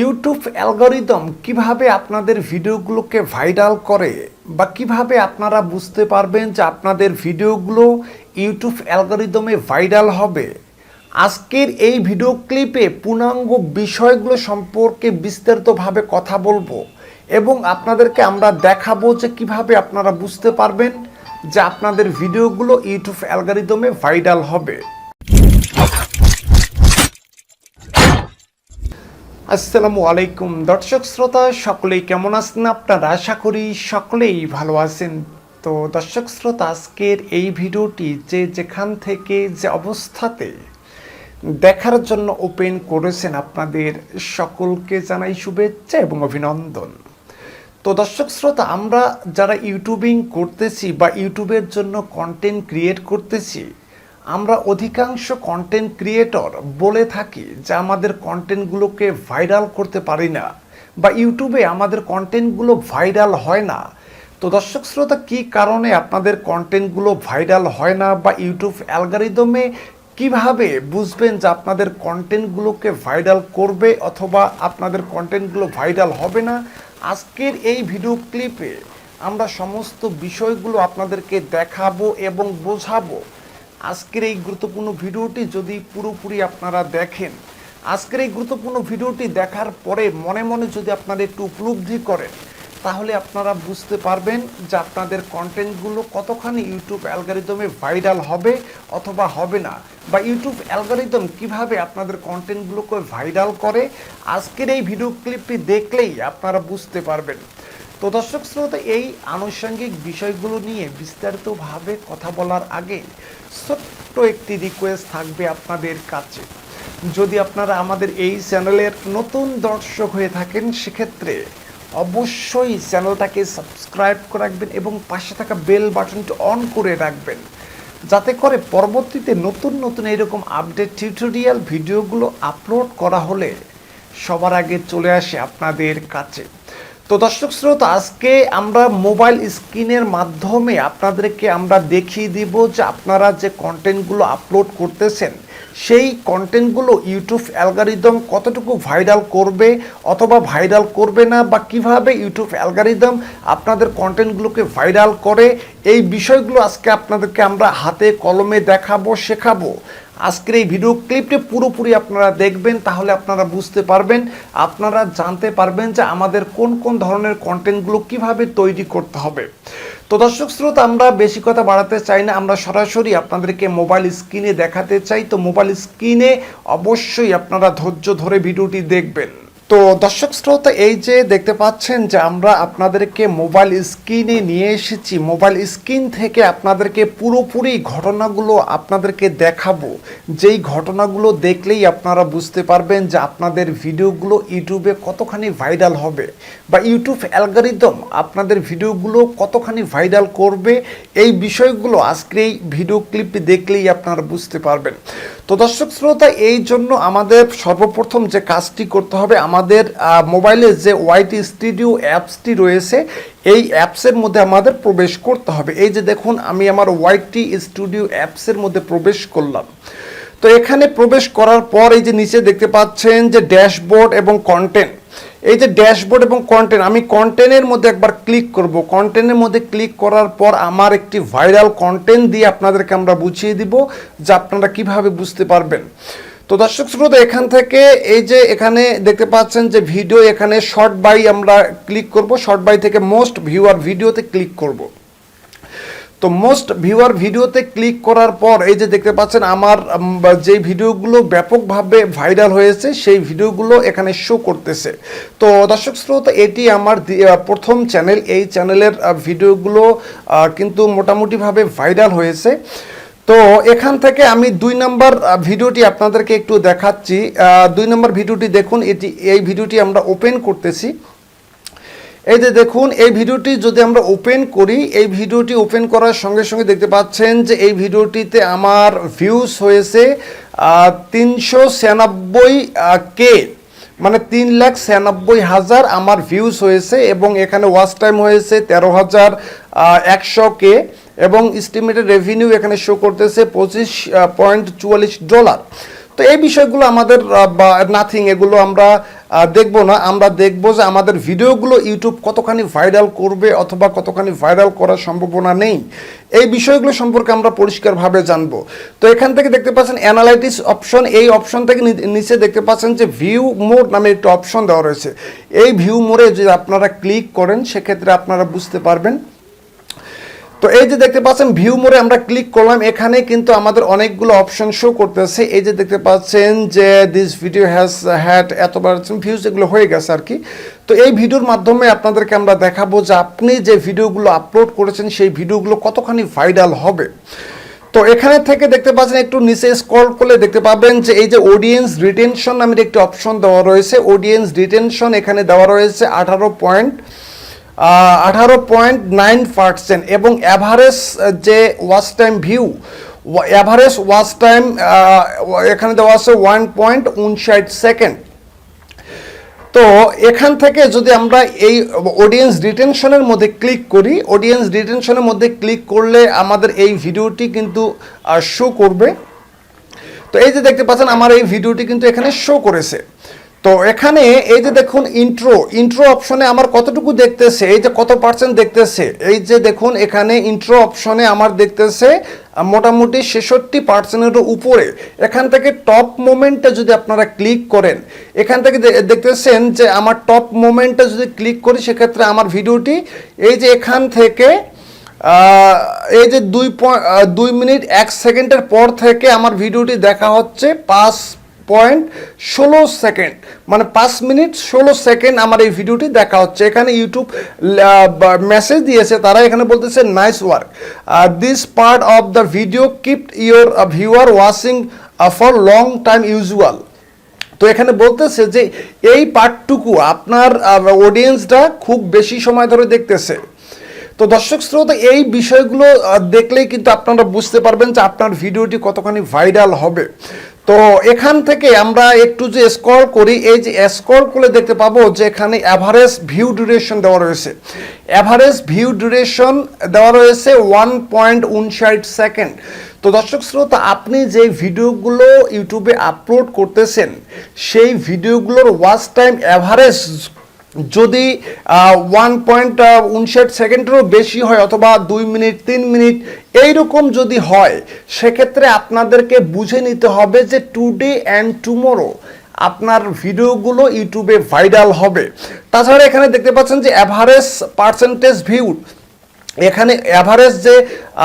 YouTube algorithm কিভাবে আপনাদের ভিডিওগুলোকে viral করে বা কিভাবে আপনারা বুঝতে পারবেন যে আপনাদের ভিডিওগুলো ইউটিউব অ্যালগরিদমে ভাইরাল হবে। আজকের এই ভিডিও ক্লিপে পূর্ণাঙ্গ বিষয়গুলো সম্পর্কে বিস্তারিতভাবে কথা বলবো এবং আপনাদেরকে আমরা দেখাবো যে কিভাবে আপনারা বুঝতে পারবেন যে আপনাদের ভিডিওগুলো ইউটিউব অ্যালগরিদমে ভাইরাল হবে। আসসালামু আলাইকুম দর্শক শ্রোতা, সকলেই কেমন আছেন আপনারা? আশা করি সকলেই ভালো আছেন। তো দর্শক শ্রোতা, আজকের এই ভিডিওটি যে যেখান থেকে যে অবস্থাতে দেখার জন্য ওপেন করেছেন আপনাদের সকলকে জানাই শুভেচ্ছা এবং অভিনন্দন। তো দর্শক শ্রোতা, আমরা যারা ইউটিউবিং করতেছি বা ইউটিউবের জন্য কন্টেন্ট ক্রিয়েট করতেছি, আমরা অধিকাংশ কন্টেন্ট ক্রিয়েটর বলে থাকি যে আমাদের কন্টেন্টগুলোকে ভাইরাল করতে পারি না বা ইউটিউবে আমাদের কন্টেন্টগুলো ভাইরাল হয় না। তো দর্শক শ্রোতা, কী কারণে আপনাদের কন্টেন্টগুলো ভাইরাল হয় না বা ইউটিউব অ্যালগরিদমে কিভাবে বুঝবেন যে আপনাদের কন্টেন্টগুলোকে ভাইরাল করবে অথবা আপনাদের কন্টেন্টগুলো ভাইরাল হবে না, আজকের এই ভিডিও ক্লিপে আমরা সমস্ত বিষয়গুলো আপনাদেরকে দেখাবো এবং বোঝাবো। আজকের এই গুরুত্বপূর্ণ ভিডিওটি যদি পুরোপুরি আপনারা দেখেন, আজকের এই গুরুত্বপূর্ণ ভিডিওটি দেখার পরে মনে মনে যদি আপনারা একটু উপলব্ধি করেন, তাহলে আপনারা বুঝতে পারবেন যে আপনাদের কন্টেন্টগুলো কতখানি ইউটিউব অ্যালগরিদমে ভাইরাল হবে অথবা হবে না, বা ইউটিউব অ্যালগরিদম কিভাবে আপনাদের কন্টেন্টগুলোকে ভাইরাল করে। আজকের এই ভিডিও ক্লিপটি দেখলেই আপনারা বুঝতে পারবেন। তো দর্শক শ্রোতা, এই আনুষঙ্গিক বিষয়গুলো নিয়ে বিস্তারিতভাবে কথা বলার আগে ছোট্ট একটি রিকোয়েস্ট থাকবে আপনাদের কাছে। যদি আপনারা আমাদের এই চ্যানেলের নতুন দর্শক হয়ে থাকেন, সেক্ষেত্রে অবশ্যই চ্যানেলটাকে সাবস্ক্রাইব করে রাখবেন এবং পাশে থাকা বেল বাটনটি অন করে রাখবেন, যাতে করে পরবর্তীতে নতুন নতুন এরকম আপডেট টিউটোরিয়াল ভিডিওগুলো আপলোড করা হলে সবার আগে চলে আসে আপনাদের কাছে। তো দর্শক শ্রোতা, আজকে আমরা মোবাইল স্ক্রিনের মাধ্যমে আপনাদেরকে আমরা দেখিয়ে দিব যে আপনারা যে কন্টেন্টগুলো আপলোড করতেছেন, সেই কন্টেন্টগুলো ইউটিউব অ্যালগরিদম কতটুকু ভাইরাল করবে অথবা ভাইরাল করবে না, বা কিভাবে ইউটিউব অ্যালগরিদম আপনাদের কন্টেন্টগুলোকে ভাইরাল করে, এই বিষয়গুলো আজকে আপনাদেরকে আমরা হাতে কলমে দেখাবো, শেখাবো। আজকের এই ভিডিও ক্লিপটি পুরোপুরি আপনারা দেখবেন, তাহলে আপনারা বুঝতে পারবেন, আপনারা জানতে পারবেন যে আমাদের কোন কোন ধরনের কন্টেন্টগুলো কিভাবে তৈরি করতে হবে। তো দর্শক শ্রোতা, আমরা বেশি কথা বাড়াতে চাই না, আমরা সরাসরি আপনাদেরকে মোবাইল স্ক্রিনে দেখাতে চাই। তো মোবাইল স্ক্রিনে অবশ্যই আপনারা ধৈর্য ধরে ভিডিওটি দেখবেন। তো দর্শক শ্রোতা, এই যে দেখতে পাচ্ছেন যে আমরা আপনাদেরকে মোবাইল স্ক্রিনে নিয়ে এসেছি, মোবাইল স্ক্রিন থেকে আপনাদেরকে পুরোপুরি ঘটনাগুলো আপনাদেরকে দেখাবো, যেই ঘটনাগুলো দেখলেই আপনারা বুঝতে পারবেন যে আপনাদের ভিডিওগুলো ইউটিউবে কতখানি ভাইরাল হবে বা ইউটিউব অ্যালগরিদম আপনাদের ভিডিওগুলো কতখানি ভাইরাল করবে। এই বিষয়গুলো আজকের এই ভিডিও ক্লিপটি দেখলেই আপনারা বুঝতে পারবেন। তো দর্শক শ্রোতা, এই জন্য আমাদের সর্বপ্রথম যে কাজটি করতে হবে, আমাদের মোবাইলে যে ওয়াইটি স্টুডিও অ্যাপসটি রয়েছে, এই অ্যাপসের মধ্যে আমাদের প্রবেশ করতে হবে। এই যে দেখুন, আমি আমার ওয়াইটি স্টুডিও অ্যাপসের মধ্যে প্রবেশ করলাম। তো এখানে প্রবেশ করার পর এই যে নিচে দেখতে পাচ্ছেন যে ড্যাশবোর্ড এবং কন্টেন্ট, এই যে ড্যাশবোর্ড এবং কন্টেন্ট, আমি কন্টেন্টের মধ্যে একবার ক্লিক করব। কন্টেন্টের মধ্যে ক্লিক করার পর আমার একটি ভাইরাল কন্টেন্ট দিয়ে আপনাদেরকে আমরা বুঝিয়ে দিব যে আপনারা কিভাবে বুঝতে পারবেন। তো দর্শক শ্রোতা, এখান থেকে এই যে এখানে দেখতে পাচ্ছেন যে ভিডিও, এখানে শর্ট বাই আমরা ক্লিক করব। শর্ট বাই থেকে মোস্ট ভিউয়ার ভিডিওতে ক্লিক করব। তো মোস্ট ভিউয়ার ভিডিওতে ক্লিক করার পর এই যে দেখতে পাচ্ছেন আমার যে ভিডিওগুলো ব্যাপকভাবে ভাইরাল হয়েছে, সেই ভিডিওগুলো এখানে শো করতেছে। তো দর্শক শ্রোতা, এটি আমার প্রথম চ্যানেল, এই চ্যানেলের ভিডিওগুলো কিন্তু মোটামুটিভাবে ভাইরাল হয়েছে। তো এখান থেকে আমি 2 নম্বর ভিডিওটি আপনাদেরকে একটু দেখাচ্ছি। 2 নম্বর ভিডিওটি দেখুন, এই ভিডিওটি আমরা ওপেন করতেছি। এই যে দেখুন, এই ভিডিওটি যদি আমরা ওপেন করি, এই ভিডিওটি ওপেন করার সঙ্গে সঙ্গে দেখতে পাচ্ছেন যে এই ভিডিওটিতে আমার ভিউজ হয়েছে 396K, মানে 3,96,000 আমার ভিউজ হয়েছে, এবং এখানে ওয়াচ টাইম হয়েছে 13,100K, এবং এস্টিমেটেড রেভিনিউ এখানে শো করতেছে $25.44। তো এই বিষয়গুলো আমাদের নাথিং, এগুলো আমরা দেখব না। আমরা দেখব যে আমাদের ভিডিওগুলো ইউটিউব কতখানি ভাইরাল করবে অথবা কতখানি ভাইরাল করার সম্ভাবনা নেই, এই বিষয়গুলো সম্পর্কে আমরা পরিষ্কারভাবে জানবো। তো এখান থেকে দেখতে পাচ্ছেন অ্যানালাইটিক্স অপশন, এই অপশন থেকে নিচে দেখতে পাচ্ছেন যে ভিউ মোড নামে একটা অপশন দেওয়া রয়েছে। এই ভিউ মোডে যদি আপনারা ক্লিক করেন সেক্ষেত্রে আপনারা বুঝতে পারবেন। তো এই যে দেখতে পাচ্ছেন ভিউ মোডে আমরা ক্লিক করলাম, এখানে কিন্তু আমাদের অনেকগুলো অপশন শো করতেছে। এই যে দেখতে পাচ্ছেন যে দিস ভিডিও হ্যাজ হ্যাড এতবার ভিউজ, এগুলো হয়ে গেছে আর কি। তো এই ভিডিওর মাধ্যমে আপনাদেরকে আমরা দেখাবো যে আপনি যে ভিডিওগুলো আপলোড করেছেন সেই ভিডিওগুলো কতখানি ভাইরাল হবে। তো এখানে থেকে দেখতে পাচ্ছেন একটু নিচে স্ক্রল করলে দেখতে পাবেন যে এই যে অডিয়েন্স রিটেনশন নামের একটি অপশন দেওয়া রয়েছে। অডিয়েন্স রিটেনশন এখানে দেওয়া রয়েছে 18.9% এবং অ্যাভারেজ যে watch time view, average watch time এখানে দেওয়া আছে 1.59 সেকেন্ড। তো এখান থেকে যদি আমরা এই অডিয়েন্স রিটেনশনের মধ্যে ক্লিক করি, অডিয়েন্স রিটেনশনের মধ্যে ক্লিক করলে আমাদের এই ভিডিওটি কিন্তু শো করবে। তো এই যে দেখতে পাচ্ছেন আমার এই ভিডিওটি কিন্তু এখানে শো করেছে। তো এখানে এই যে দেখুন ইন্ট্রো অপশনে আমার কতটুকু দেখতেছে, এই যে কত পার্সেন্ট দেখতেছে, এই যে দেখুন এখানে ইন্ট্রো অপশনে আমার দেখতেছে মোটামুটি 66%-এর উপরে। এখান থেকে টপ মোমেন্টে যদি আপনারা ক্লিক করেন, এখান থেকে দেখতেছেন যে আমার টপ মোমেন্টে যদি ক্লিক করি সেক্ষেত্রে আমার ভিডিওটি এই যে এখান থেকে এই যে 2 মিনিট 1 সেকেন্ডের পর থেকে আমার ভিডিওটি দেখা হচ্ছে 5.16 সেকেন্ড, মানে 5 মিনিট 16 সেকেন্ড আমার এই ভিডিওটি দেখা হচ্ছে। এখানে ইউটিউব মেসেজ দিয়েছে, তারা এখানে বলতেছে nice work, this part of the video keep your viewer watching for long time usual. তো এখানে বলতেছে যে এই পার্টটুকু আপনার অডিয়েন্সটা খুব বেশি সময় ধরে দেখতেছে। তো দর্শক শ্রোতা, এই বিষয়গুলো দেখলেই কিন্তু আপনারা বুঝতে পারবেন যে আপনার ভিডিওটি কতখানি ভাইরাল হবে। তো এখান থেকে আমরা একটু যে স্ক্রল করি, এই যে স্ক্রল করলে দেখতে পাবো যে এখানে অ্যাভারেজ ভিউ ডিউরেশন দেওয়া রয়েছে। অ্যাভারেজ ভিউ ডিউরেশন দেওয়া রয়েছে 1.59 সেকেন্ড। তো দর্শক শ্রোতা, আপনি যে ভিডিওগুলো ইউটিউবে আপলোড করতেছেন সেই ভিডিওগুলোর ওয়াচ টাইম অ্যাভারেজ যদি 1.59 সেকেন্ডেরও বেশি হয় অথবা 2 মিনিট 3 মিনিট এইরকম যদি হয়, সেক্ষেত্রে আপনাদেরকে বুঝে নিতে হবে যে টুডে অ্যান্ড টুমোরো আপনার ভিডিওগুলো ইউটিউবে ভাইরাল হবে। তাছাড়া এখানে দেখতে পাচ্ছেন যে অ্যাভারেজ পার্সেন্টেজ ভিউ, এখানে অ্যাভারেজ যে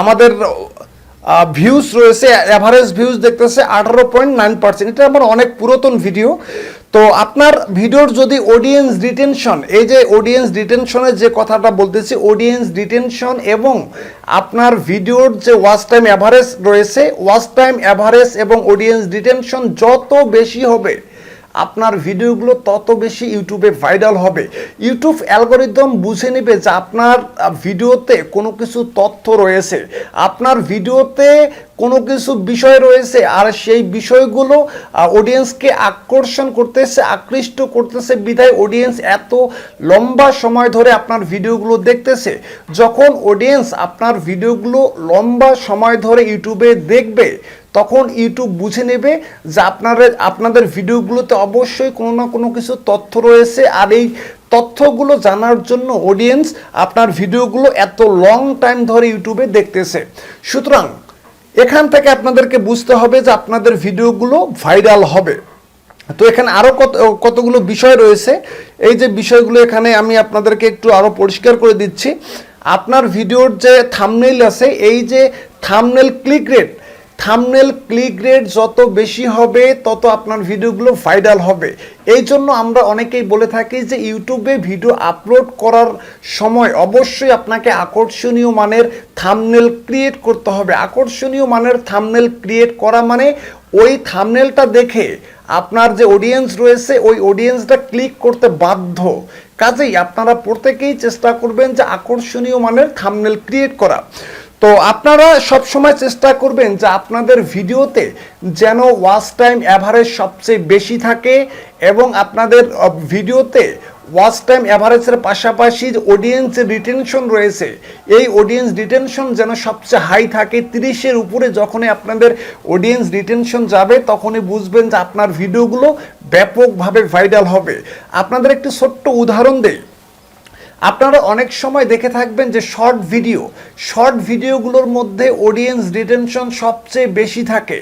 আমাদের ভিউজ রয়েছে, অ্যাভারেজ ভিউজ দেখতেছে 18.9%। এটা আমার অনেক পুরাতন ভিডিও। তো আপনার ভিডিওর যদি অডিয়েন্স রিটেনশন, এই যে অডিয়েন্স রিটেনশনের যে কথাটা বলতেছি, অডিয়েন্স রিটেনশন এবং আপনার ভিডিওর যে ওয়াচ টাইম অ্যাভারেজ রয়েছে, ওয়াচ টাইম অ্যাভারেজ এবং অডিয়েন্স রিটেনশন যত বেশি হবে আপনার ভিডিওগুলো তত বেশি ইউটিউবে ভাইরাল হবে। ইউটিউব অ্যালগরিদম বুঝে নেবে যে আপনার ভিডিওতে কোনো কিছু তথ্য রয়েছে, আপনার ভিডিওতে কোনো কিছু বিষয় রয়েছে, আর সেই বিষয়গুলো অডিয়েন্সকে আকর্ষণ করতেছে, আকৃষ্ট করতেছে, বিধায় অডিয়েন্স এত লম্বা সময় ধরে আপনার ভিডিওগুলো দেখতেছে। যখন অডিয়েন্স আপনার ভিডিওগুলো লম্বা সময় ধরে ইউটিউবে দেখবে, তখন ইউটিউব বুঝে নেবে যে আপনাদের ভিডিওগুলোতে অবশ্যই কোনো না কোনো কিছু তথ্য রয়েছে, আর এই তথ্যগুলো জানার জন্য অডিয়েন্স আপনার ভিডিওগুলো এত লং টাইম ধরে ইউটিউবে দেখতেছে। সুতরাং এখান থেকে আপনাদেরকে বুঝতে হবে যে আপনাদের ভিডিওগুলো ভাইরাল হবে। তো এখানে আরও কতগুলো বিষয় রয়েছে, এই যে বিষয়গুলো এখানে আমি আপনাদেরকে একটু আরও পরিষ্কার করে দিচ্ছি। আপনার ভিডিওর যে থাম্বনেইল আছে, এই যে থাম্বনেইল ক্লিক রেট যত বেশি হবে তত আপনার ভিডিওগুলো ভাইরাল হবে। এই জন্য আমরা অনেকেই বলে থাকি যে ইউটিউবে ভিডিও আপলোড করার সময় অবশ্যই আপনাকে আকর্ষণীয় মানের থাম্বনেইল ক্রিয়েট করতে হবে। আকর্ষণীয় মানের থাম্বনেইল ক্রিয়েট করা মানে ওই থাম্বনেইলটা দেখে আপনার যে অডিয়েন্স রয়েছে ওই অডিয়েন্সটা ক্লিক করতে বাধ্য। কাজেই আপনারা প্রত্যেকেই চেষ্টা করবেন যে আকর্ষণীয় মানের থাম্বনেইল ক্রিয়েট করা। তো আপনারা সব সময় চেষ্টা করবেন যে আপনাদের ভিডিওতে যেন ওয়াচ টাইম অ্যাভারেজ সবচেয়ে বেশি থাকে এবং আপনাদের ভিডিওতে ওয়াচ টাইম অ্যাভারেজের পাশাপাশি অডিয়েন্স রিটেনশন রয়েছে, এই অডিয়েন্স রিটেনশন যেন সবচেয়ে হাই থাকে। 30-এর উপরে যখনই আপনাদের অডিয়েন্স রিটেনশন যাবে তখনই বুঝবেন যে আপনার ভিডিওগুলো ব্যাপকভাবে ভাইরাল হবে। আপনাদের একটি ছোট্ট উদাহরণ দেই। আপনারা অনেক সময় দেখে থাকবেন যে শর্ট ভিডিওগুলোর মধ্যে অডিয়েন্স রিটেনশন সবচেয়ে বেশি থাকে।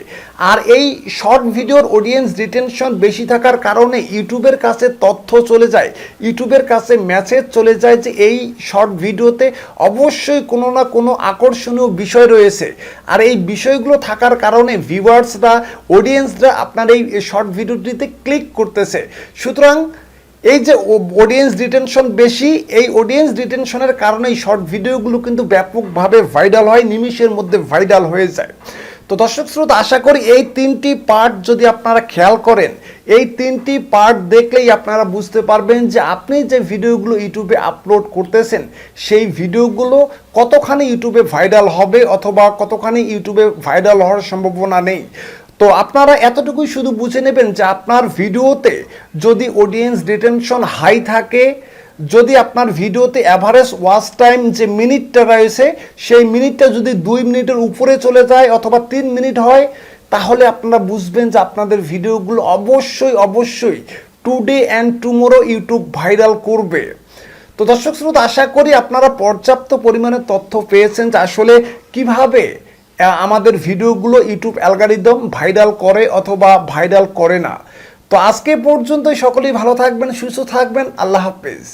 আর এই শর্ট ভিডিওর অডিয়েন্স রিটেনশন বেশি থাকার কারণে ইউটিউবের কাছে তথ্য চলে যায়, ইউটিউবের কাছে মেসেজ চলে যায় যে এই শর্ট ভিডিওতে অবশ্যই কোনো না কোনো আকর্ষণীয় বিষয় রয়েছে। আর এই বিষয়গুলো থাকার কারণে ভিউয়ার্সরা, অডিয়েন্সরা আপনার এই শর্ট ভিডিওটিতে ক্লিক করতেছে। সুতরাং এই যে অডিয়েন্স রিটেনশন বেশি, এই অডিয়েন্স রিটেনশনের কারণে এই শর্ট ভিডিওগুলো কিন্তু ব্যাপকভাবে ভাইরাল হয়, নিমিষের মধ্যে ভাইরাল হয়ে যায়। তো দর্শক শ্রোতা, আশা করি এই 3টি পার্ট যদি আপনারা খেয়াল করেন, এই 3টি পার্ট দেখলেই আপনারা বুঝতে পারবেন যে আপনি যে ভিডিওগুলো ইউটিউবে আপলোড করতেছেন সেই ভিডিওগুলো কতখানি ইউটিউবে ভাইরাল হবে অথবা কতখানি ইউটিউবে ভাইরাল হওয়ার সম্ভাবনা নেই। তো আপনারা এতটুকুই শুধু বুঝে নেবেন যে আপনার ভিডিওতে যদি অডিয়েন্স রিটেনশন হাই থাকে, যদি আপনার ভিডিওতে অ্যাভারেজ ওয়াচ টাইম যে মিনিটটা রয়েছে সেই মিনিটটা যদি 2 মিনিটের উপরে চলে যায় অথবা 3 মিনিট হয়, তাহলে আপনারা বুঝবেন যে আপনাদের ভিডিওগুলো অবশ্যই today and tomorrow YouTube viral করবে। তো দর্শক শ্রোতা, আশা করি আপনারা পর্যাপ্ত পরিমাণে তথ্য পেয়েছেন যে আসলে কিভাবে আমাদের ভিডিওগুলো ইউটিউব অ্যালগরিদম ভাইরাল করে অথবা ভাইরাল করে না। তো আজকে পর্যন্তই, সকলেই ভালো থাকবেন, সুস্থ থাকবেন, আল্লাহ হাফেজ।